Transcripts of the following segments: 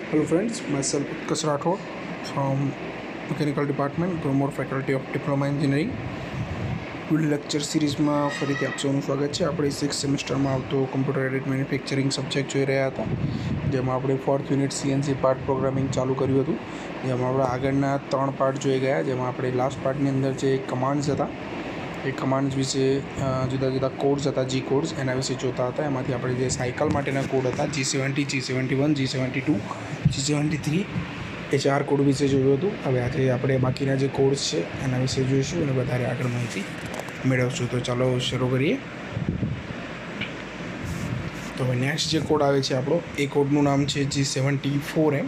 Hello friends, myself Utkarsh Rathod from Mechanical Department, Bromore Faculty of Diploma Engineering. Video lecture સિરીઝમાં ફરીથી આપ સૌનું સ્વાગત છે. આપણે 6th સેમેસ્ટરમાં આવતો કમ્પ્યુટર એડેડ મેન્યુફેક્ચરિંગ સબ્જેક્ટ જોઈ રહ્યા હતા, જેમાં આપણે 4th unit CNC part programming ચાલુ કર્યું હતું. જેમાં આપણે આગળના 3 પાર્ટ જોઈ ગયા, જેમાં આપણે લાસ્ટ પાર્ટની અંદર જે કમાન્ડ્સ હતા એ કમાન્ડ્સ વિશે જુદા જુદા કોડ્સ હતા, જી કોડ્સ, એના વિશે જોતા હતા. એમાંથી આપણે જે સાયકલ માટેના કોડ હતા G70, G71, G72, G73 એ 4 કોડ વિશે જોયું હતું. હવે આજે આપણે બાકીના જે કોડ્સ છે એના વિશે જોઈશું અને વધારે આગળ માહિતી મેળવશું. તો ચાલો શરૂ કરીએ. તો હવે નેક્સ્ટ જે કોડ આવે છે આપણો, એ કોડનું નામ છે G74M.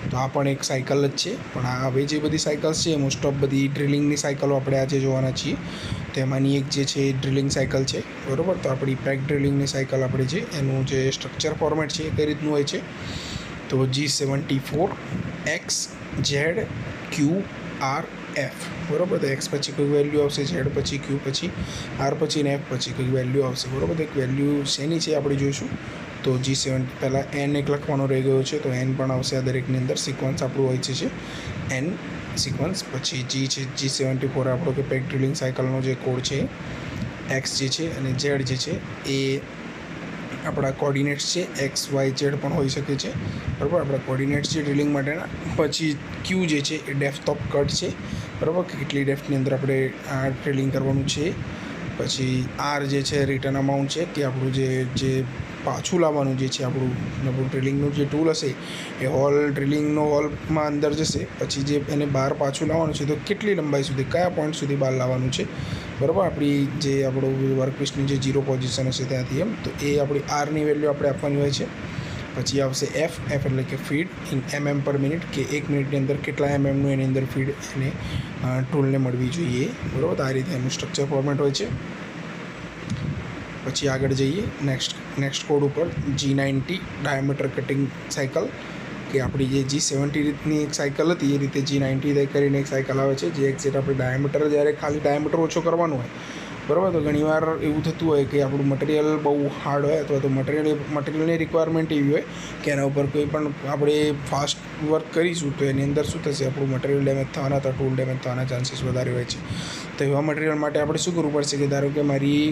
તો આ પણ એક સાયકલ જ છે, પણ આ હવે જે બધી સાયકલ્સ છે મોસ્ટ ઓફ બધી ડ્રિલિંગની સાયકલો આપણે આજે જોવાના છીએ. તો એમાંની એક જે છે એ ડ્રિલિંગ સાયકલ છે, બરાબર. તો આપણી પેક ડ્રિલિંગની સાયકલ આપણે છે એનું જે સ્ટ્રક્ચર ફોર્મેટ છે એ કઈ રીતનું હોય છે, તો G74XZQRF, બરાબર. તો એક્સ પછી કોઈ વેલ્યુ આવશે, ઝેડ પછી ક્યુ પછી આર પછી ને એફ પછી કોઈ વેલ્યુ આવશે, બરાબર. તો એક વેલ્યુ શેની છે આપણે જોઈશું. તો G70 પહેલાં એન એક લખવાનો રહી ગયો છે, તો એન પણ આવશે આ દરેકની અંદર. સિક્વન્સ આપણું હોય છે એન સિક્વન્સ. પછી જી છે G74 આપણો કે પેક ડ્રિલિંગ સાયકલનો જે કોડ છે. એક્સ જે છે અને ઝેડ જે છે એ આપણા કોર્ડિનેટ્સ છે, XYZ પણ હોઈ શકે છે, બરાબર. આપણા કોર્ડિનેટ્સ છે ડ્રિલિંગ માટેના. પછી ક્યુ જે છે એ ડેપ્થ ઓફ કટ છે, બરાબર, કે કેટલી ડેપ્થની અંદર આપણે આ ડ્રિલિંગ કરવાનું છે. પછી આર જે છે રિટર્ન અમાઉન્ટ છે, કે આપણું જે પાછું લાવવાનું જે છે આપણું ડ્રિલિંગનું જે ટૂલ હશે એ હોલ ડ્રિલિંગનો હોલમાં અંદર જશે, પછી જે એને બહાર પાછું લાવવાનું છે તો કેટલી લંબાઈ સુધી, કયા પોઈન્ટ સુધી બહાર લાવવાનું છે, બરાબર. આપણી જે આપણું વર્કપીસની જે 0 પોઝિશન હશે ત્યાંથી એમ, તો એ આપણી આરની વેલ્યુ આપણે આપવાની હોય છે. પછી આવશે એફ એટલે કે ફીડ ઇન MM/મિનિટ, કે 1 મિનિટની અંદર કેટલા MM એની અંદર ફીડ એને ટૂલને મળવી જોઈએ, બરાબર. આ રીતે એનું સ્ટ્રક્ચર ફોર્મેટ હોય છે. પછી આગળ જઈએ નેક્સ્ટ કોડ ઉપર, G90 ડાયામીટર કટિંગ સાયકલ, કે આપણી જે G70 રીતની એક સાયકલ હતી એ રીતે G90 કરીને એક સાયકલ આવે છે, જે એક્ઝેક્ટ આપણે ડાયામીટર, જ્યારે ખાલી ડાયામીટર ઓછો કરવાનું હોય, બરાબર. તો ઘણીવાર એવું થતું હોય કે આપણું મટીરિયલ બહુ હાર્ડ હોય, અથવા તો મટીરિયલની રિક્વાયરમેન્ટ એવી હોય કે એના ઉપર કોઈ પણ આપણે ફાસ્ટ વર્ક કરીશું તો એની અંદર શું થશે, આપણું મટીરિયલ ડેમેજ થવાના અથવા ટૂલ ડેમેજ થવાના ચાન્સીસ વધારે હોય છે. તો એવા મટીરિયલ માટે આપણે શું કરવું પડશે, કે ધારો કે મારી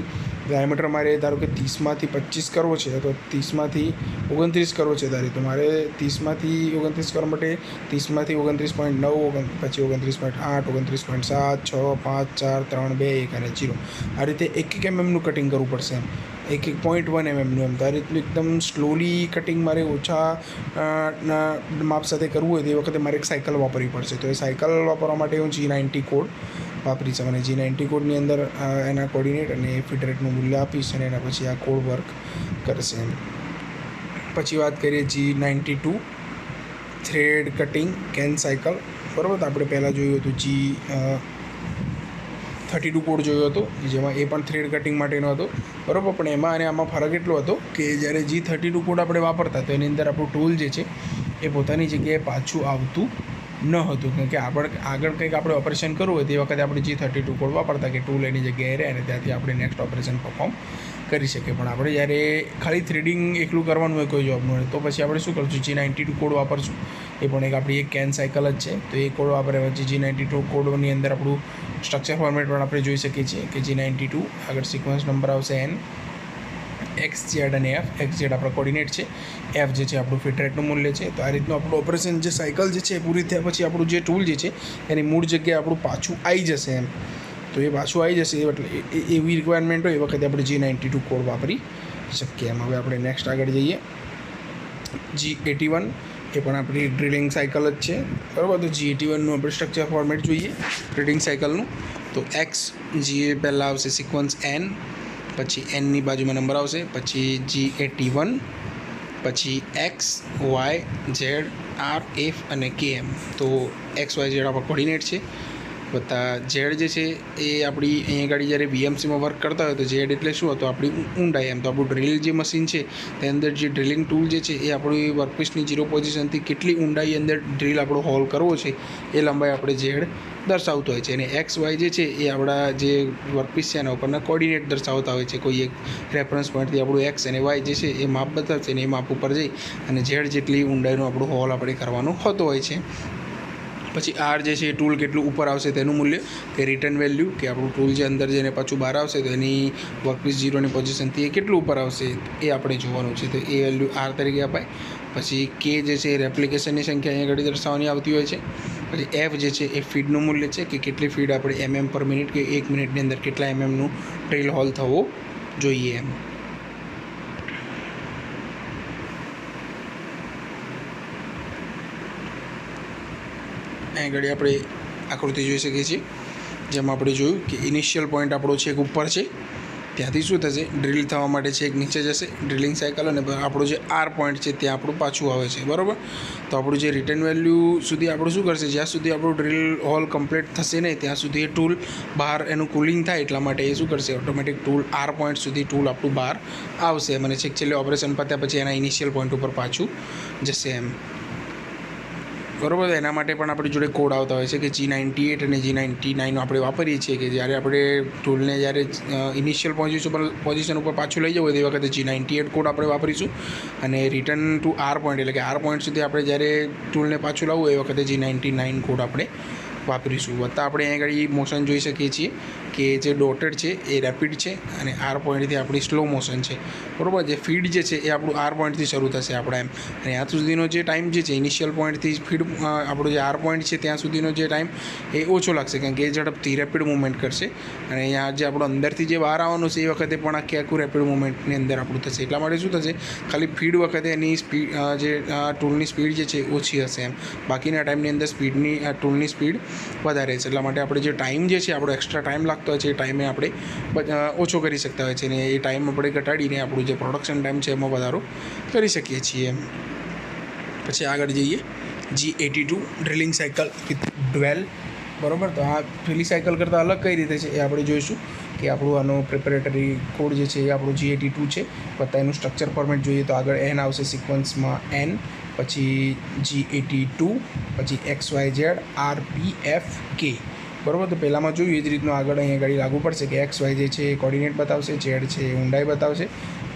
ડાયામીટર મારે ધારો કે 30માંથી 25 કરવો છે, અથવા 30માંથી 29 કરવો છે તો મારે 30માંથી 29 કરવા માટે 30માંથી 29.9, પછી 29.8, 29.7, 6, 5, 4, 3, 2, 1 અને 0, આ રીતે એક MM કટિંગ કરવું પડશે એમ, 1.1 MM એમ. તો આ રીતનું એકદમ સ્લોલી કટિંગ મારે ઓછા માપ સાથે કરવું હોય તો એ વખતે મારે એક સાયકલ વાપરવી પડશે. તો એ સાયકલ વાપરવા માટે હું G90 કોડ વાપરીશ, અને G90 કોડની અંદર એના કોર્ડિનેટ અને ફીડ રેટનું મૂલ્ય આપીશ, અને એના પછી આ કોડ વર્ક કરશે એમ. પછી વાત કરીએ G92 thread cutting can cycle, બરાબર. તો આપણે પહેલાં જોયું હતું G32 કોડ જોયો હતો, જેમાં એ પણ થ્રેડ કટિંગ માટેનો હતો, બરાબર. પણ એમાં અને આમાં ફરક એટલો હતો કે જ્યારે G32 કોડ આપણે વાપરતા તો એની અંદર આપણું ટૂલ જે છે એ પોતાની જગ્યાએ પાછું આવતું ન હતું, કારણ કે આગળ કંઈક આપણે ઓપરેશન કરવું હોય તે વખતે આપણે G32 કોડ વાપરતા કે ટૂલ એની જગ્યાએ રહે અને ત્યાંથી આપણે નેક્સ્ટ ઓપરેશન પરફોર્મ કરી શકીએ. પણ આપણે જ્યારે ખાલી થ્રેડિંગ એકલું કરવાનું હોય કોઈ જોબનું હોય તો પછી આપણે શું કરશું, G92 કોડ વાપરશું. એ પણ આપણી એક કેન સાયકલ જ છે, તો એ કોડ વાપર્યા પછી G92 કોડની અંદર આપણું સ્ટ્રક્ચર ફોર્મેટ પણ આપણે જોઈ શકીએ છીએ કે G92 આગળ સિક્વન્સ નંબર આવશે N, XZ અને F. XZ આપણા કોર્ડિનેટ છે, F જે છે આપણું ફીડ રેટનું મૂલ્ય છે. તો આ રીતનું આપણું ઓપરેશન જે સાયકલ જે છે પૂરી થયા પછી આપણું જે ટૂલ જે છે એની મૂળ જગ્યાએ આપણું પાછું આવી જશે એમ. તો એ પાછું આવી જશે એટલે એવી રિક્વાયરમેન્ટ હોય એ વખતે આપણે G92 કોડ વાપરી શકીએ એમ. હવે આપણે નેક્સ્ટ આગળ જઈએ, G81, એ પણ આપણી ડ્રિલિંગ સાયકલ જ છે, બરાબર. તો G81નું આપણે સ્ટ્રક્ચર ફોર્મેટ જોઈએ ડ્રિલિંગ સાયકલનું. તો એક્સ જે પહેલાં આવશે સિક્વન્સ N, પછી એનની બાજુમાં નંબર આવશે, પછી G81, પછી XYZ, RF અને KM. તો XYZ આપણા કોર્ડિનેટ છે, વત્તા ઝેડ જે છે એ આપણી અહીંયા ગાડી જ્યારે બીએમસીમાં વર્ક કરતા હોય તો ઝેડ એટલે શું હતું, આપણી ઊંડાઈ. એમ તો આપણું ડ્રિલ જે મશીન છે તે અંદર જે ડ્રિલિંગ ટૂલ જે છે એ આપણી વર્કપીસની 0 પોઝિશનથી કેટલી ઊંડાઈ અંદર ડ્રિલ આપણો હોલ કરવો છે એ લંબાઈ આપણે ઝેડ દર્શાવતો હોય છે. અને એક્સ વાય જે છે એ આપણા જે વર્કપીસ છે એના ઉપરના કોર્ડિનેટ દર્શાવતા હોય છે. કોઈ એક રેફરન્સ પોઈન્ટથી આપણું એક્સ અને વાય જે છે એ માપ બતાવશે અને એ માપ ઉપર જઈ અને ઝેડ જેટલી ઊંડાઈનો આપણો હોલ આપણે કરવાનો હોતો હોય છે. પછી આર જે છે એ ટૂલ કેટલું ઉપર આવશે તેનું મૂલ્ય, કે રિટર્ન વેલ્યુ, કે આપણું ટૂલ જે અંદર જઈને પાછું બહાર આવશે તો એની વર્કપીસ 0ની પોઝિશનથી એ કેટલું ઉપર આવશે એ આપણે જોવાનું છે. તો એ વેલ્યુ આર તરીકે અપાય. પછી કે જે છે એ રેપ્લિકેશનની સંખ્યા અહીંયા ઘડી દર્શાવવાની આવતી હોય છે. પછી એફ જે છે એ ફીડનું મૂલ્ય છે, કે કેટલી ફીડ આપણે MM પર મિનિટ, કે 1 મિનિટની અંદર કેટલા MMનું ડ્રિલ હોલ થવો જોઈએ એમ. અહીં આગળ આપણે આકૃતિ જોઈ શકીએ છીએ, જેમાં આપણે જોયું કે ઇનિશિયલ પોઈન્ટ આપણો છે એક ઉપર છે, ત્યાંથી શું થશે, ડ્રિલ થવા માટે છે એક નીચે જશે ડ્રિલિંગ સાયકલ, અને આપણો જે આર પોઈન્ટ છે ત્યાં આપણું પાછું આવે છે, બરાબર. તો આપણું જે રિટર્ન વેલ્યુ સુધી આપણું શું કરશે, જ્યાં સુધી આપણું ડ્રિલ હોલ કમ્પ્લીટ થશે નહીં ત્યાં સુધી એ ટૂલ બહાર એનું કુલિંગ થાય એટલા માટે એ શું કરશે, ઓટોમેટિક ટૂલ આર પોઈન્ટ સુધી ટૂલ આપણું બહાર આવશે અને છેલ્લે ઓપરેશન પત્યા પછી એના ઇનિશિયલ પોઈન્ટ ઉપર પાછું જશે એમ, બરાબર. એના માટે પણ આપણી જોડે કોડ આવતા હોય છે કે G98 અને G99 આપણે વાપરીએ છીએ, કે જ્યારે આપણે ટૂલને જ્યારે ઇનિશિયલ પોઝિશન ઉપર પાછું લઈ જવું હોય તે વખતે G98 કોડ આપણે વાપરીશું, અને રિટર્ન ટુ આર પોઈન્ટ એટલે કે આર પોઈન્ટ સુધી આપણે જ્યારે ટૂલને પાછું લાવવું એ વખતે G99 કોડ આપણે વાપરીશું. વત્તા આપણે અહીં આગળ મોશન જોઈ શકીએ છીએ કે જે ડોટેડ છે એ રેપિડ છે અને આર પોઈન્ટથી આપણી સ્લો મોશન છે, બરાબર. જે ફીડ જે છે એ આપણું આર પોઈન્ટથી શરૂ થશે આપણા એમ, અને ત્યાં સુધીનો જે ટાઈમ જે છે ઇનિશિયલ પોઈન્ટથી ફીડ આપણો જે આર પોઈન્ટ છે ત્યાં સુધીનો જે ટાઈમ એ ઓછો લાગશે, કારણ કે એ ઝડપથી રેપિડ મૂવમેન્ટ કરશે. અને અહીંયા જે આપણો અંદરથી જે બહાર આવવાનું છે એ વખતે પણ આખું રેપિડ મૂવમેન્ટની અંદર આપણું થશે. એટલા માટે શું થશે, ખાલી ફીડ વખતે એની સ્પીડ જે ટૂલની સ્પીડ જે છે ઓછી હશે એમ, બાકીના ટાઈમની અંદર ટૂલની સ્પીડ વધારે છે. એટલા માટે આપણે જે ટાઈમ જે છે આપણો એક્સ્ટ્રા ટાઈમ લાગતો હોય છે એ ટાઈમે આપણે ઓછો કરી શકતા હોય છે, અને એ ટાઈમ આપણે ઘટાડીને આપણું જે પ્રોડક્શન ટાઈમ છે એમાં વધારો કરી શકીએ છીએ એમ. પછી આગળ જઈએ, G82 ડ્રિલિંગ સાયકલ વિથ ડ્વેલ, બરાબર. તો આ પેલી સાયકલ કરતાં અલગ કઈ રીતે છે એ આપણે જોઈશું, કે આપણું આનો પ્રિપેરેટરી કોડ જે છે એ આપણું G82 છે. વત્તા એનું સ્ટ્રક્ચર ફોર્મેટ જોઈએ તો આગળ N આવશે સિક્વન્સમાં N, પછી G82, પછી XYZ RPFK, બરાબર. તો પહેલાંમાં જોયું એ જ રીતનું આગળ અહીંયા આગળ લાગુ પડશે કે XY જે છે એ કોર્ડિનેટ બતાવશે, Z છે એ ઊંડાઈ બતાવશે,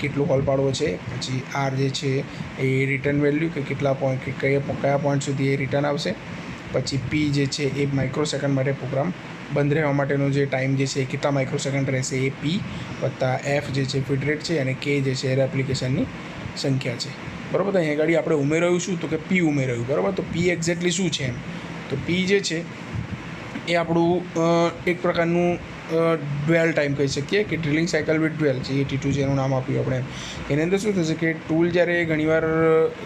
કેટલો હોલ પાડવો છે. પછી R જે છે એ રિટર્ન વેલ્યુ, કે કેટલા પોઈન્ટ, કે કયા પોઈન્ટ સુધી એ રિટર્ન આવશે. પછી P જે છે એ માઇક્રોસેકન્ડ માટે પ્રોગ્રામ બંધ રહેવા માટેનો જે ટાઈમ જે છે એ કેટલા માઇક્રોસેકન્ડ રહેશે એ P, વત્તા F જે છે ફીડ રેટ છે, અને K જે છે એ એપ્લિકેશનની સંખ્યા છે, બરાબર. તો અહીંયા આગળ આપણે ઉમેરાયું શું, તો કે P ઉમેરાયું, બરાબર. તો P એક્ઝેક્ટલી શું છે એમ, તો P જે છે એ આપણું એક પ્રકારનું ડ્વેલ ટાઈમ કહી શકીએ, કે ડ્રિલિંગ સાયકલ વિથ ડ્વેલ, G82 જેનું નામ આપ્યું આપણે. એની અંદર શું થશે કે ટૂલ જ્યારે ઘણીવાર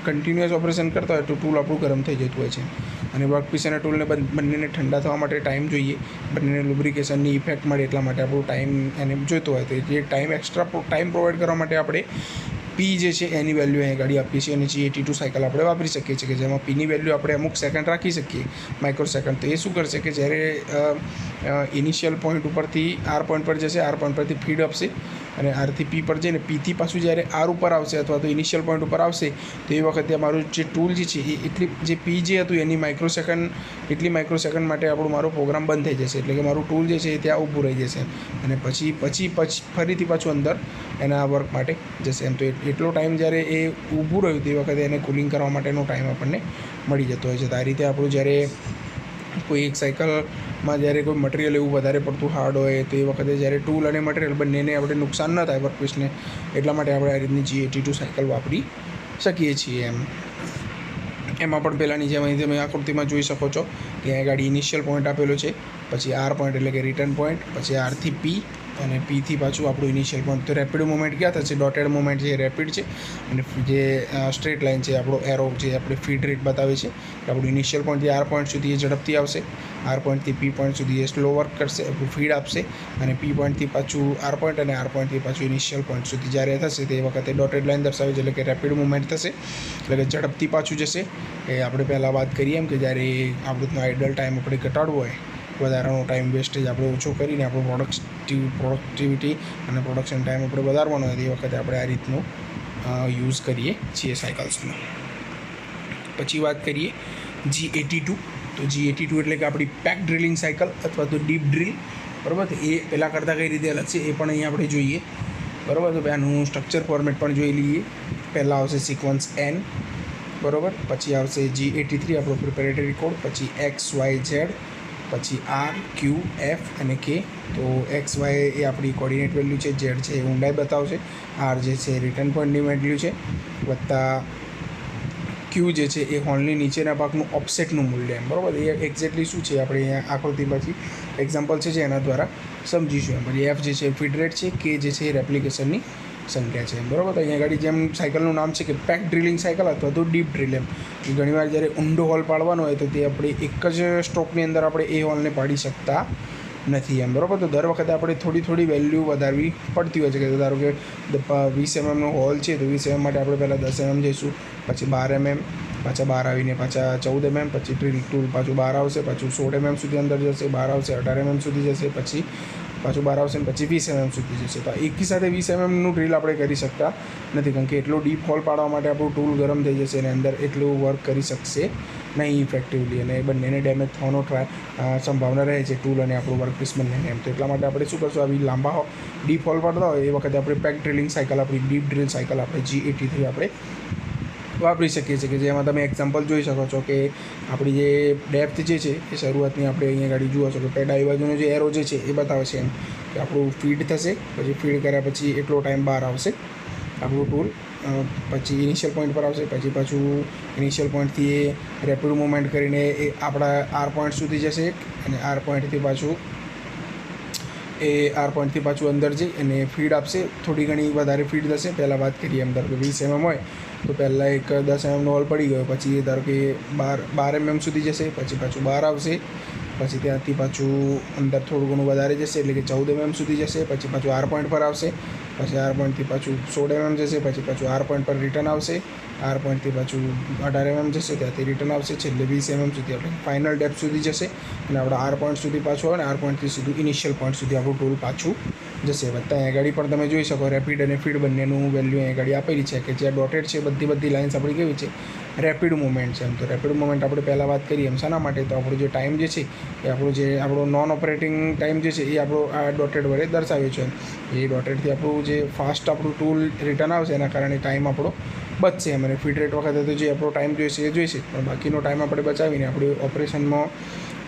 કન્ટિન્યુઅસ ઓપરેશન કરતા હોય તો ટૂલ આપણું ગરમ થઈ જતું હોય છે, અને વર્કપીસ અને ટૂલને બંનેને ઠંડા થવા માટે ટાઈમ જોઈએ, બંનેને લુબ્રિકેશનની ઇફેક્ટ મળે એટલા માટે આપણું ટાઈમ એને જોઈતો હોય. તો જે એક્સ્ટ્રા ટાઈમ પ્રોવાઈડ કરવા માટે આપણે P જે છે એની વેલ્યુ અહીં ગાડી આપીએ છીએ, અને G82 સાયકલ આપણે વાપરી શકીએ છીએ, કે જેમાં Pની વેલ્યુ આપણે અમુક સેકન્ડ રાખી શકીએ, માઇક્રોસેકન્ડ. તો એ શું કરશે કે જ્યારે ઇનિશિયલ પોઈન્ટ ઉપરથી આર પોઈન્ટ પર જશે, આર પોઈન્ટ પરથી ફીડ આપશે, અને આરથી P પર જઈને Pથી પાછું જ્યારે આર ઉપર આવશે અથવા તો ઇનિશિયલ પોઈન્ટ ઉપર આવશે તો એ વખતે મારું જે ટૂલ જે છે એ એટલી જે P જે હતું એની એટલી માઇક્રોસેકન્ડ માટે આપણું મારો પ્રોગ્રામ બંધ થઈ જશે, એટલે કે મારું ટૂલ જે છે એ ત્યાં ઊભું રહી જશે, અને પછી ફરીથી પાછું અંદર એના વર્ક માટે જશે એમ. તો એટલો ટાઈમ જ્યારે એ ઊભું રહ્યું તે વખતે એને કુલિંગ કરવા માટેનો ટાઈમ આપણને મળી જતો હોય છે. તો આ રીતે આપણું જ્યારે કોઈ એક સાયકલમાં જ્યારે કોઈ મટીરિયલ એવું વધારે પડતું હાર્ડ હોય તો એ વખતે જ્યારે ટૂલ અને મટીરિયલ બંનેને આપણે નુકસાન ન થાય વર્કપીસને, એટલા માટે આપણે આ રીતની G82 સાયકલ વાપરી શકીએ છીએ એમ. એમાં પણ પહેલાંની જેમ અહીં તમે આકૃતિમાં જોઈ શકો છો કે અહીં ગાડી ઇનિશિયલ પોઈન્ટ આપેલો છે, પછી આર પોઈન્ટ એટલે કે રિટર્ન પોઈન્ટ, પછી આરથી P, અને Pથી પાછું આપણું ઇનિશિયલ પોઈન્ટ. તો રેપિડ મુવમેન્ટ ક્યાં થશે, ડોટેડ મુવમેન્ટ જે રેપિડ છે, અને જે સ્ટ્રેટ લાઇન છે આપણો એરો જે આપણે ફીડ રેટ બતાવે છે કે આપણું ઇનિશિયલ પોઈન્ટથી આર પોઈન્ટ સુધી એ ઝડપથી આવશે, આર પોઈન્ટથી P પોઈન્ટ સુધી એ સ્લો વર્ક કરશે, ફીડ આપશે, અને P પોઈન્ટથી પાછું આર પોઈન્ટ, અને આર પોઈન્ટથી પાછું ઇનિશિયલ પોઈન્ટ સુધી જ્યારે થશે તે વખતે ડોટેડ લાઇન દર્શાવે છે, એટલે કે રેપિડ મુવમેન્ટ થશે, એટલે કે ઝડપથી પાછું જશે. એ આપણે પહેલાં વાત કરીએ એમ કે જ્યારે આ રીતનો આઇડલ ટાઈમ આપણે ઘટાડવો હોય વધારાનો ટાઈમ વેસ્ટેજ આપણે ઓછો કરીને આપણું પ્રોડક્ટિવિટી અને પ્રોડક્શન ટાઈમ આપણે વધારવાનો હોય એ વખતે આપણે આ રીતનું યુઝ કરીએ છીએ સાયકલ્સનો. પછી વાત કરીએ G82. તો G82 એટલે કે આપણી પેક ડ્રિલિંગ સાયકલ અથવા તો ડીપ ડ્રિલ, બરાબર. તો એ પહેલાં કરતાં કઈ રીતે અલગ છે એ પણ અહીંયા આપણે જોઈએ, બરાબર. તો આનું સ્ટ્રક્ચર ફોર્મેટ પણ જોઈ લઈએ. પહેલાં આવશે સિક્વન્સ N, બરાબર. પછી આવશે G83 આપણો પ્રિપેરેટરી કોડ, પછી XYZ, પછી R, Q, F અને K. તો XY એ આપણી કોર્ડિનેટ વેલ્યુ છે, Z છે એ ઊંડાઈ બતાવશે, R જે છે રિટર્ન પોઈન્ટની વેલ્યુ છે, વત્તા Q જે છે એ હોલની નીચેના ભાગનું ઓફસેટનું મૂલ્ય એમ, બરાબર. એ એક્ઝેક્ટલી શું છે આપણે અહીંયા આકૃતિ પછી એક્ઝામ્પલ છે એના દ્વારા સમજીશું એમ. પછી F જે છે ફીડ રેટ છે, K જે છે એ રેપ્લિકેશનની સંખ્યા છે, બરાબર. તો અહીંયા આગળ જેમ સાયકલનું નામ છે કે પેક ડ્રિલિંગ સાયકલ અથવા તો ડીપ ડ્રિલ એમ. ઘણીવાર જ્યારે ઊંડો હોલ પાડવાનો હોય તો તે આપણે એક જ સ્ટ્રોકની અંદર આપણે એ હોલને પાડી શકતા નથી એમ, બરાબર. તો દર વખતે આપણે થોડી વેલ્યુ વધારવી પડતી હોય છે કે ધારો કે 20 mm નો હોલ છે તો 20 mm માટે આપણે પહેલાં 10 mm જઈશું, પછી 12 mm, પાછા 12 આવીને પાછા 14 mm, પછી ડ્રિલ ટૂલ પાછું 12 આવશે, પાછું 16 mm સુધી અંદર જશે, 12 આવશે, 18 mm સુધી જશે, પછી પાછું 12 આવશે ને પછી 20 mm સુધી જશે. તો એકી સાથે 20 mm ડ્રિલ આપણે કરી શકતા નથી, કારણ કે એટલો ડીપ હોલ પાડવા માટે આપણું ટૂલ ગરમ થઈ જશે અને અંદર એટલું વર્ક કરી શકશે નહીં ઇફેક્ટિવલી, અને બંનેને ડેમેજ થવાનો સંભાવના રહે છે, ટૂલ અને આપણું વર્કપીસ બંનેને એમ. તો એટલા માટે આપણે શું કરશું, આવી લાંબા ડીપ હોલ પાડતા હોય એ વખતે આપણે પેક ડ્રિલિંગ સાયકલ, આપણી ડીપ ડ્રિલ સાયકલ આપણે G83 આપણે વાપરી શકીએ છીએ, કે જેમાં તમે એક્ઝામ્પલ જોઈ શકો છો કે આપણી જે ડેપ્થ જે છે એ શરૂઆતની આપણે અહીંયા ગાડી જુઓ છો કે ડાબી બાજુનો જે એરો જે છે એ બતાવે છે એમ કે આપણું ફીડ થશે, પછી ફીડ કર્યા પછી એટલો ટાઈમ બહાર આવશે આપણું ટૂલ, પછી ઇનિશિયલ પોઈન્ટ પર આવશે, પછી પાછું ઇનિશિયલ પોઈન્ટથી એ રેપિડ મૂવમેન્ટ કરીને એ આપણા R પોઈન્ટ સુધી જશે, અને R પોઈન્ટથી પાછું અંદર જઈ અને ફીડ આપશે, થોડી ઘણી વધારે ફીડ થશે. પહેલાં વાત કરીએ એમ, ધારો કે 20 mm હોય તો પહેલાં એક 10 mm નો હોલ પડી ગયો, પછી એ ધારો કે 12 mm સુધી જશે, પછી પાછું 12 આવશે, પછી ત્યાંથી પાછું અંદર થોડું ઘણું વધારે જશે એટલે કે 14 mm સુધી જશે, પછી પાછું R પોઈન્ટ પર આવશે, પછી R પોઈન્ટથી પાછું 16 mm જશે, પછી પાછું R પોઈન્ટ પર રિટર્ન આવશે, R પોઈન્ટથી પાછું 18 mm જશે, ત્યાંથી રિટર્ન આવશે, છેલ્લે 20 mm સુધી આપણે ફાઇનલ ડેપ્થ સુધી જશે અને આપણા R પોઈન્ટ સુધી પાછું આવે, અને R પોઈન્ટથી સીધું ઇનિશિયલ પોઈન્ટ સુધી આપણું ટૂલ પાછું જશે. વત્તા અહીંયા ગાડી પણ તમે જોઈ શકો રેપિડ અને ફીડ બંનેનું વેલ્યુ અહીંયા ગાડી આપેલી છે, કે જે ડોટેડ છે બધી લાઇન્સ આપણી કેવી છે, રેપિડ મૂવમેન્ટ છે એમ. તો રેપિડ મૂવમેન્ટ આપણે પહેલાં વાત કરીએ એમ શાના માટે, તો આપણો જે ટાઈમ જે છે એ આપણો નોન ઓપરેટિંગ ટાઈમ જે છે એ આપણો આ ડોટેડ વડે દર્શાવ્યો છે. એ ડોટેડથી આપણું જે ફાસ્ટ આપણું ટૂલ રિટર્ન આવશે એના કારણે ટાઈમ આપણો બચશે એમ. અને ફીડ રેટ વખતે તો જે આપણો ટાઈમ જોઈશે એ જોઈશે, પણ બાકીનો ટાઈમ આપણે બચાવીને આપણે ઓપરેશનમાં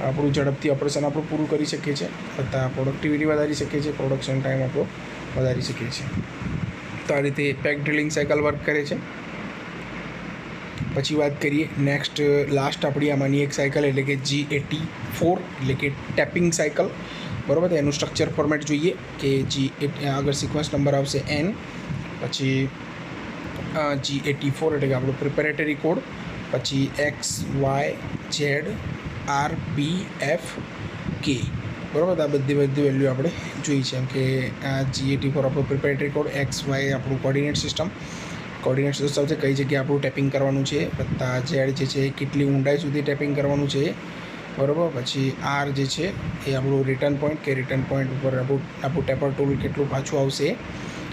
આપણું ઝડપથી ઓપરેશન આપણું પૂરું કરી શકીએ છીએ, છતાં પ્રોડક્ટિવિટી વધારી શકીએ છીએ, પ્રોડક્શન ટાઈમ આપણો વધારી શકીએ છીએ. તો આ રીતે પેક ડ્રિલિંગ સાયકલ વર્ક કરે છે. પછી વાત કરીએ નેક્સ્ટ લાસ્ટ આપણી આમાંની એક સાયકલ એટલે કે G84 એટલે કે ટેપિંગ સાયકલ, બરાબર. તો એનું સ્ટ્રક્ચર ફોર્મેટ જોઈએ કે આગળ સિક્વન્સ નંબર આવશે N, પછી G84 એટલે કે આપણો પ્રિપેરેટરી કોડ, પછી XYZ RP F K, બરાબર. આ બધી વેલ્યુ આપણે જોઈ છે એમ કે આ G84 આપણો પ્રિપેરેટરી કોડ, XY આપણું કોર્ડિનેટ સિસ્ટમ દર્શાવશે કઈ જગ્યાએ આપણું ટેપિંગ કરવાનું છે, વત્તા Z જે છે કેટલી ઊંડાઈ સુધી ટેપિંગ કરવાનું છે, બરાબર. પછી R જે છે એ આપણું રિટર્ન પોઈન્ટ, કે રિટર્ન પોઈન્ટ ઉપર આપણું ટેપર ટૂલ કેટલું પાછું આવશે.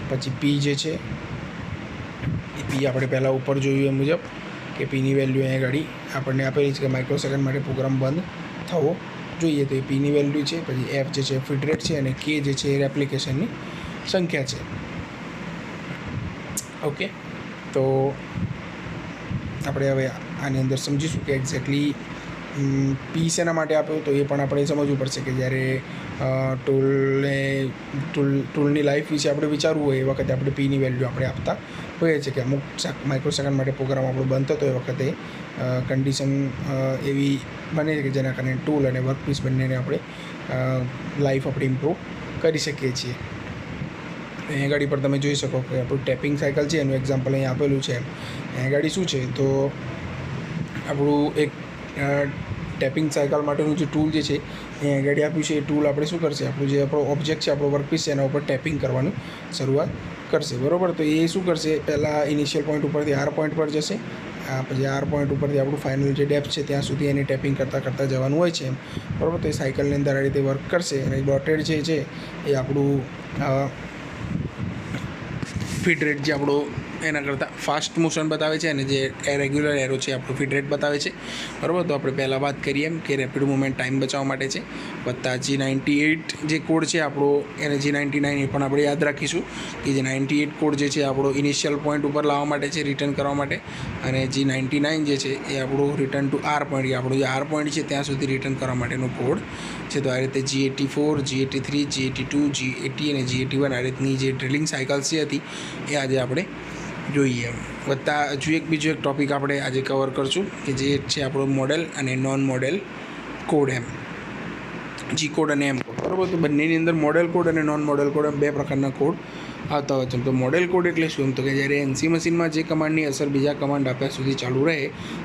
પછી P જે છે એ P આપણે પહેલાં ઉપર જોયું એ મુજબ કે Pની વેલ્યુ અહીંયા ગાડી આપણને આપેલી છે કે માઇક્રોસેકન્ડ માટે પ્રોગ્રામ બંધ થવો જોઈએ, તો એ Pની વેલ્યુ છે. પછી F જે છે ફીડ રેટ છે, અને K જે છે એ રેપ્લિકેશનની સંખ્યા છે. ઓકે, તો આપણે હવે આની અંદર સમજીશું કે એક્ઝેક્ટલી P શેના માટે આપ્યું, તો એ પણ આપણે સમજવું પડશે કે જ્યારે ટૂલની લાઈફ વિશે આપણે વિચારવું હોય એ વખતે આપણે Pની વેલ્યુ આપણે આપતા હોઈએ છીએ કે અમુક માઇક્રોસેકન્ડ માટે પ્રોગ્રામ આપણો બંધ થતો એ વખતે કન્ડિશન એવી બને છે કે જેના કારણે ટૂલ અને વર્કપીસ બંનેને આપણે લાઈફ આપણે ઇમ્પ્રૂવ કરી શકીએ છીએ. અહીંયા ગાડી પર તમે જોઈ શકો કે આપણું ટેપિંગ સાયકલ છે એનું એક્ઝામ્પલ અહીં આપેલું છે. અહીંયા ગાડી શું છે, તો આપણું એક ટેપિંગ સાયકલ માટેનું જે ટૂલ જે છે અહીંયા ગાડી આપ્યું છે, એ ટૂલ આપણે શું કરશે, આપણું જે આપણો ઓબ્જેક્ટ છે, આપણો વર્કપીસ છે એના ઉપર ટેપિંગ કરવાની શરૂઆત કરશે, બરાબર. તો એ શું કરશે, પહેલાં ઇનિશિયલ પોઈન્ટ ઉપરથી R પોઈન્ટ પર જશે, પછી આર પોઈન્ટ ઉપરથી આપણું ફાઇનલ જે ડેપ્થ છે ત્યાં સુધી એની ટેપિંગ કરતાં જવાનું હોય છે એમ, બરાબર. તો એ સાયકલની અંદર આ રીતે વર્ક કરશે અને ડોટેડ જે છે એ આપણું ફીડ રેટ જે આપણો એના કરતાં ફાસ્ટ મોશન બતાવે છે અને જે રેગ્યુલર એરો છે આપણું ફીડ રેટ બતાવે છે, બરાબર. તો આપણે પહેલાં વાત કરીએ એમ કે રેપિડ મૂવમેન્ટ ટાઈમ બચાવવા માટે છે, વત્તા G98 જે કોડ છે આપણો એને G99 એ પણ આપણે યાદ રાખીશું કે જે 98 કોડ જે છે આપણો ઇનિશિયલ પોઈન્ટ ઉપર લાવવા માટે છે, રિટર્ન કરવા માટે, અને G99 જે છે એ આપણું રિટર્ન ટુ આર પોઈન્ટ, આપણો જે આર પોઈન્ટ છે ત્યાં સુધી રિટર્ન કરવા માટેનો કોડ છે. તો આ રીતે G84, G83, G82, G80 અને G81 આ રીતની જે ડ્રિલિંગ સાયકલ્સ જે હતી એ આજે આપણે જોઈએ એમ. વત્તા હજુ બીજો એક ટૉપિક આપણે આજે કવર કરશું કે જે છે આપણો મોડેલ અને નોન મોડેલ કોડ એમ, જી કોડ અને એમ કોડ, બરાબર. તો બંનેની અંદર મોડેલ કોડ અને નોન મોડેલ કોડ એમ બે પ્રકારના કોડ આવતા હોય છે. તો મોડેલ કોડ એટલે શું? એમ તો કે જ્યારે એનસી મશીનમાં જે કમાન્ડની અસર બીજા કમાન્ડ આપ્યા સુધી ચાલુ રહે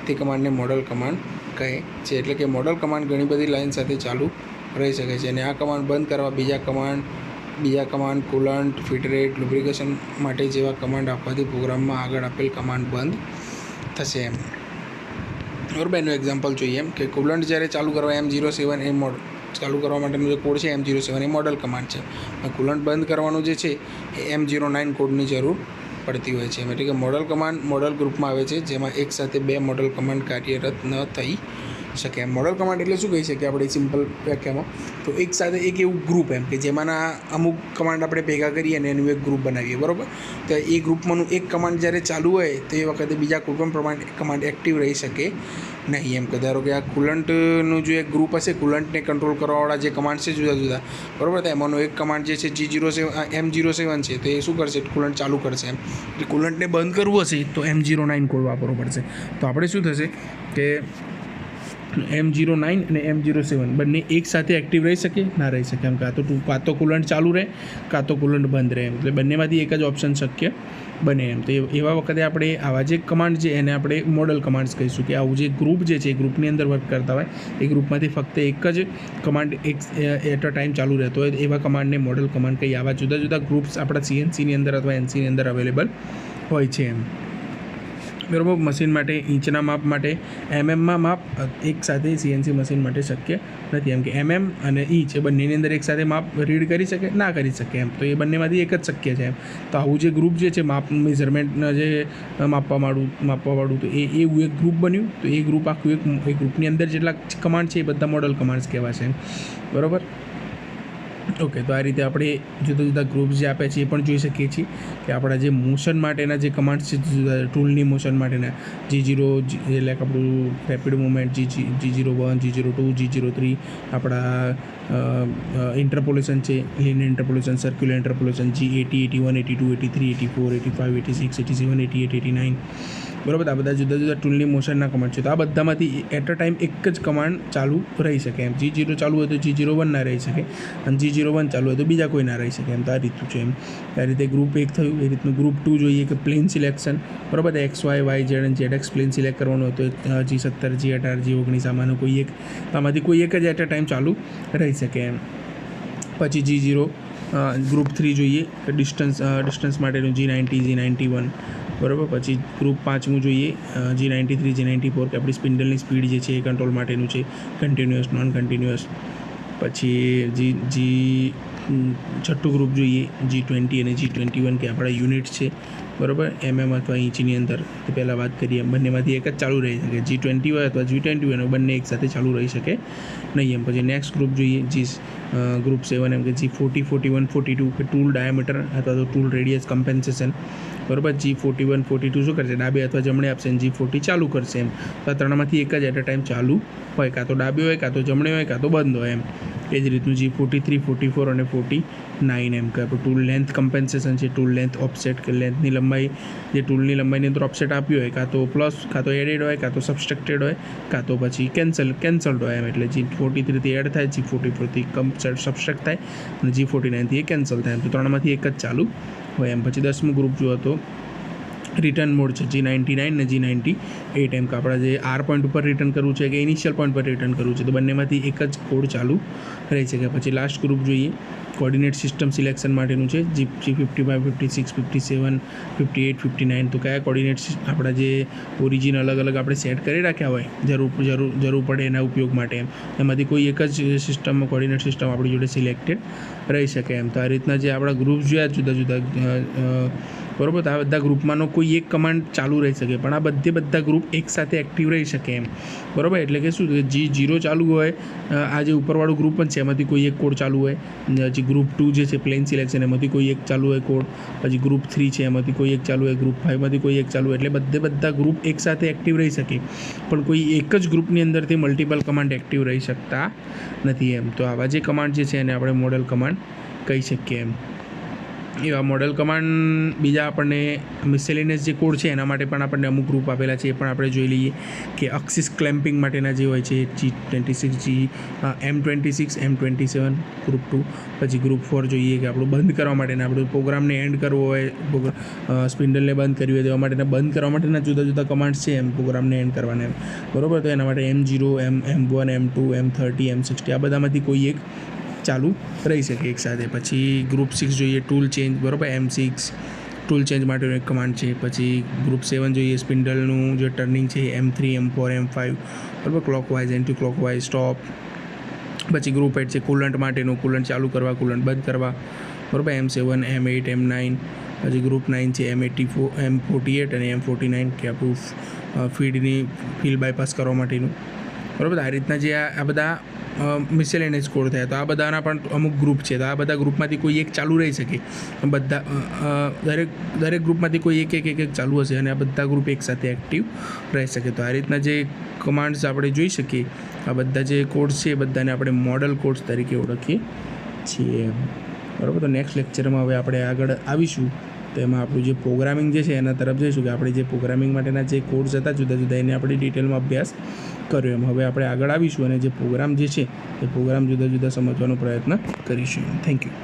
તે કમાન્ડને મોડેલ કમાન્ડ કહે છે. એટલે કે મોડેલ કમાન્ડ ઘણી બધી લાઇન સાથે ચાલુ રહી શકે છે અને આ કમાન્ડ બંધ કરવા બીજા command coolant, feed rate, lubrication માટે જેવા કમાન્ડ આપવાથી પ્રોગ્રામમાં આગળ આપેલ કમાન્ડ બંધ થશે એમ, બરાબર. એનું એક્ઝામ્પલ જોઈએ એમ કે કુલન્ટ જ્યારે ચાલુ કરવા M07 એ ચાલુ કરવા માટેનો જે કોડ છે M07 એ મોડલ કમાન્ડ છે. કુલન્ટ બંધ કરવાનું જે છે એ M09 કોડની જરૂર પડતી હોય છે. એટલે કે મોડલ કમાન્ડ મોડલ ગ્રુપમાં આવે છે જેમાં એકસાથે બે મોડલ કમાન્ડ કાર્યરત ન થઈ શકે એમ. મોડલ કમાન્ડ એટલે શું કહી શકીએ આપણે સિમ્પલ વ્યાખ્યામાં? તો એક સાથે એક એવું ગ્રુપ એમ કે જેમાંના અમુક કમાન્ડ આપણે ભેગા કરીએ અને એનું એક ગ્રુપ બનાવીએ, બરાબર. તો એ ગ્રુપમાંનું એક કમાન્ડ જ્યારે ચાલુ હોય તો એ વખતે બીજા કોઈ પણ કમાન્ડ એક્ટિવ રહી શકે નહીં એમ. કે ધારો કે આ કુલન્ટનું જે એક ગ્રુપ હશે, કુલન્ટને કંટ્રોલ કરવાવાળા જે કમાન્ડ છે જુદા જુદા, બરાબર. તો એમાંનો એક કમાન્ડ જે છે M07 છે તો એ શું કરશે? કુલન્ટ ચાલુ કરશે એમ. એટલે કુલન્ટને બંધ કરવું હશે તો M09 કોડ વાપરવો પડશે. તો આપણે શું થશે કે M09 અને M07 બંને એક સાથે એક્ટિવ રહી શકે ના રહી શકે એમ. કાં તો કુલન્ટ ચાલુ રહે કાં તો કુલન્ટ બંધ રહે એમ. એટલે બંનેમાંથી એક જ ઓપ્શન શક્ય બને એમ. તો એવા વખતે આપણે આવા જે કમાન્ડ છે એને આપણે મોડલ કમાન્ડ્સ કહીશું કે આવું જે ગ્રુપ જે છે એ ગ્રુપની અંદર વર્ક કરતા હોય, એ ગ્રુપમાંથી ફક્ત એક જ કમાન્ડ એટ અ ટાઈમ ચાલુ રહેતો હોય એવા કમાન્ડને મોડલ કમાન્ડ કહીએ. આવા જુદા જુદા ગ્રુપ્સ આપણા CNCની અંદર અથવા NCની અંદર અવેલેબલ હોય છે એમ, બરાબર. મશીન માટે ઇંચના માપ માટે MMમાં માપ એક સાથે CNC મશીન માટે શક્ય નથી એમ. કે MM અને ઇંચ એ બંનેની અંદર એક સાથે માપ રીડ કરી શકે ના કરી શકે એમ. તો એ બંનેમાંથી એક જ શક્ય છે એમ. તો આવું જે ગ્રુપ જે છે માપ મેઝરમેન્ટના જે માપવાવાળું તો એવું એક ગ્રુપ બન્યું. તો એ ગ્રુપ આખું એક ગ્રુપની અંદર જેટલા કમાન્ડ છે એ બધા મોડલ કમાન્ડ્સ કહેવાશે એમ, બરાબર. ઓકે. તો આ રીતે આપણે જુદા જુદા ગ્રુપ્સ જે આપ્યા છે એ પણ જોઈ શકીએ છીએ કે આપણા જે મોશન માટેના જે કમાન્ડ્સ છે ટૂલની મોશન માટેના G0 એટલે આપણું rapid movement, G01, G02, G03 આપણા ઇન્ટરપોલેશન છે, linear interpolation, circular interpolation, G80, 81, 82, 83, 84, 85, 86, 87, 88, 89, બરાબર. આ બધા જુદા જુદા ટૂલની મોશનના કમાન્ડ છે. તો આ બધામાંથી એટ અ ટાઈમ એક જ કમાન્ડ ચાલુ રહી શકે એમ. G0 ચાલુ હોય તો G01 ના રહી શકે અને G01 ચાલુ હોય તો બીજા કોઈ ના રહી શકે એમ. તો આ રીતનું છે એમ. આ રીતે ગ્રુપ 1 થયું. એ રીતનું ગ્રુપ 2 જોઈએ કે પ્લેન સિલેક્શન, બરાબર. X, Y, Z અને ZX પ્લેન સિલેક્ટ કરવાનું હોય તો G17, G18, G19 આમાંનું કોઈ એક, આમાંથી કોઈ એક જ એટ અ ટાઈમ ચાલુ રહી શકે એમ. પછી G0 ગ્રુપ 3 જોઈએ કે ડિસ્ટન્સ માટેનું G90, G91, બરાબર. પછી ગ્રુપ 5મું જોઈએ G93, G94 કે આપણી સ્પિન્ડલની સ્પીડ જે છે એ કંટ્રોલ માટેનું છે, કન્ટિન્યુઅસ, નોન કન્ટિન્યુઅસ. પછી છઠ્ઠું ગ્રુપ જોઈએ G20 અને G21 કે આપણા યુનિટ છે, બરાબર. અથવા ઇંચની અંદર તો પહેલાં વાત કરીએ બંનેમાંથી એક જ ચાલુ રહી શકે. G20 હોય અથવા G21 બંને એક સાથે ચાલુ રહી શકે નહીં એમ. પછી નેક્સ્ટ ગ્રુપ જોઈએ ગ્રુપ 7 એમ કે G40, 41, 42 કે ટૂલ ડાયામીટર અથવા તો ટૂલ રેડિયસ કમ્પેન્સેશન, બરાબર. G41, 42 શું કરશે? ડાબે અથવા જમણે આપશે અને G40 ચાલુ કરશે એમ. તો આ ત્રણમાંથી એક જ એટ અ ટાઈમ ચાલુ હોય, કાં તો ડાબે હોય, કાં તો જમણે હોય, કાં તો બંધ હોય એમ. એ જ રીતનું G43, 44 અને 49 એમ કે આપણે ટૂલ લેન્થ કમ્પેન્સેશન છે, ટૂલ લેન્થ ઓફસેટ કે લેન્થની લંબાઈ જે ટૂલની લંબાઈની અંદર ઓફસેટ આપ્યું હોય કાં તો પ્લસ, કાં તો એડેડ હોય, કાં તો સબસ્ટ્રક્ટેડ હોય, કાં તો પછી કેન્સલ્ડ હોય એમ. એટલે G43 થી એડ થાય, G44 થી સબસ્ટ્રક્ટ થાય અને G49 થી એ કેન્સલ થાય એમ. તો ત્રણમાંથી એક જ ચાલુ હોય એમ. પછી 10મું ગ્રુપ જુઓ તો રિટર્ન મોડ છે G99 ને G98 એમ કે આપણા જે આર પોઈન્ટ ઉપર રિટર્ન કરવું છે કે ઇનિશિયલ પોઈન્ટ પર રિટર્ન કરવું છે, તો બંનેમાંથી એક જ કોડ ચાલુ રહી શકે. પછી લાસ્ટ ગ્રુપ જોઈએ, કોર્ડિનેટ સિસ્ટમ સિલેક્શન માટેનું છે, G55, 56, 57, 58, 59. તો કયા કોર્ડિનેટ આપણા જે ઓરિજિન અલગ અલગ આપણે સેટ કરી રાખ્યા હોય જરૂર પડે એના ઉપયોગ માટે, એમાંથી કોઈ એક જ સિસ્ટમમાં કોર્ડિનેટ સિસ્ટમ આપણી જોડે સિલેક્ટેડ રહી શકે એમ. તો આ રીતના જે આપણા ગ્રુપ્સ જોયા જુદા જુદા, બરાબર, તો આ બધા ગ્રુપમાંનો કોઈ એક કમાન્ડ ચાલુ રહી શકે, પણ આ બધા ગ્રુપ એકસાથે એક્ટિવ રહી શકે એમ, બરાબર. એટલે કે શું, G0 ચાલુ હોય, આ જે ઉપરવાળું ગ્રુપ પણ છે એમાંથી કોઈ એક કોડ ચાલુ હોય, પછી ગ્રુપ 2 જે છે પ્લેન સિલેક્શન, એમાંથી કોઈ એક ચાલુ હોય કોડ, પછી ગ્રુપ 3 છે એમાંથી કોઈ એક ચાલુ હોય, ગ્રુપ 5માંથી કોઈ એક ચાલુ હોય, એટલે બધા ગ્રુપ એકસાથે એક્ટિવ રહી શકે, પણ કોઈ એક જ ગ્રુપની અંદરથી મલ્ટિપલ કમાન્ડ એક્ટિવ રહી શકતા નથી એમ. તો આવા જે કમાન્ડ જે છે એને આપણે મોડેલ કમાન્ડ કહી શકીએ એમ. એવા મોડેલ કમાન્ડ બીજા આપણને મિસેલેનિયસ જે કોડ છે એના માટે પણ આપણને અમુક ગ્રુપ આપેલા છે, એ પણ આપણે જોઈ લઈએ કે એક્સિસ ક્લેમ્પિંગ માટેના જે હોય છે G26, M26, M27 ગ્રુપ 2. પછી ગ્રુપ 4 જોઈએ કે આપણું બંધ કરવા માટેના, આપણું પ્રોગ્રામને એન્ડ કરવો હોય, સ્પિન્ડલને બંધ કરવી હોય, તેવા માટેના બંધ કરવા માટેના જુદા જુદા કમાન્ડ્સ છે એમ, પ્રોગ્રામને એન્ડ કરવાના એમ, બરાબર. તો એના માટે M0, M1, M2, M30, M60 આ બધામાંથી કોઈ એક ચાલુ રહી શકે એકસાથે. પછી ગ્રુપ 6 જોઈએ, ટૂલ ચેન્જ, બરાબર, M6 ટૂલ ચેન્જ માટેનો એક કમાન્ડ છે. પછી ગ્રુપ 7 જોઈએ, સ્પિન્ડલનું જે ટર્નિંગ છે, M3, M4, M5, બરાબર, ક્લોકવાઇઝ, એન્ટી ક્લોકવાઇઝ, સ્ટોપ. પછી ગ્રુપ 8 છે કુલન્ટ માટેનું, કુલન્ટ ચાલુ કરવા, કુલન્ટ બંધ કરવા, બરાબર, M7, M8, M9. પછી ગ્રુપ 9 છે M84, M48 અને M49 કે આપણું ફીલ્ડ બાયપાસ કરવા માટેનું, બરાબર. આ રીતના જે આ બધા મિસેલેનિયસ કોડ થયા, તો આ બધાના પણ અમુક ગ્રુપ છે, તો આ બધા ગ્રુપમાંથી કોઈ એક ચાલુ રહી શકે, દરેક ગ્રુપમાંથી કોઈ એક ચાલુ હશે અને આ બધા ગ્રુપ એકસાથે એક્ટિવ રહી શકે. તો આ રીતના જે કમાન્ડ્સ આપણે જોઈ શકીએ, આ બધા જે કોડ્સ છે એ બધાને આપણે મોડલ કોડ્સ તરીકે ઓળખીએ છીએ, બરાબર. તો નેક્સ્ટ લેક્ચરમાં હવે આપણે આગળ આવીશું, તો એમાં આપણું જે પ્રોગ્રામિંગ જે છે એના તરફ જઈશું કે આપણે જે પ્રોગ્રામિંગ માટેના જે કોડ્સ હતા જુદા જુદા, એને આપણે ડિટેલમાં અભ્યાસ કર્યો એમ. હવે આપણે આગળ આવીશું અને જે પ્રોગ્રામ જે છે એ પ્રોગ્રામ જુદા જુદા સમજવાનો પ્રયત્ન કરીશું. Thank you.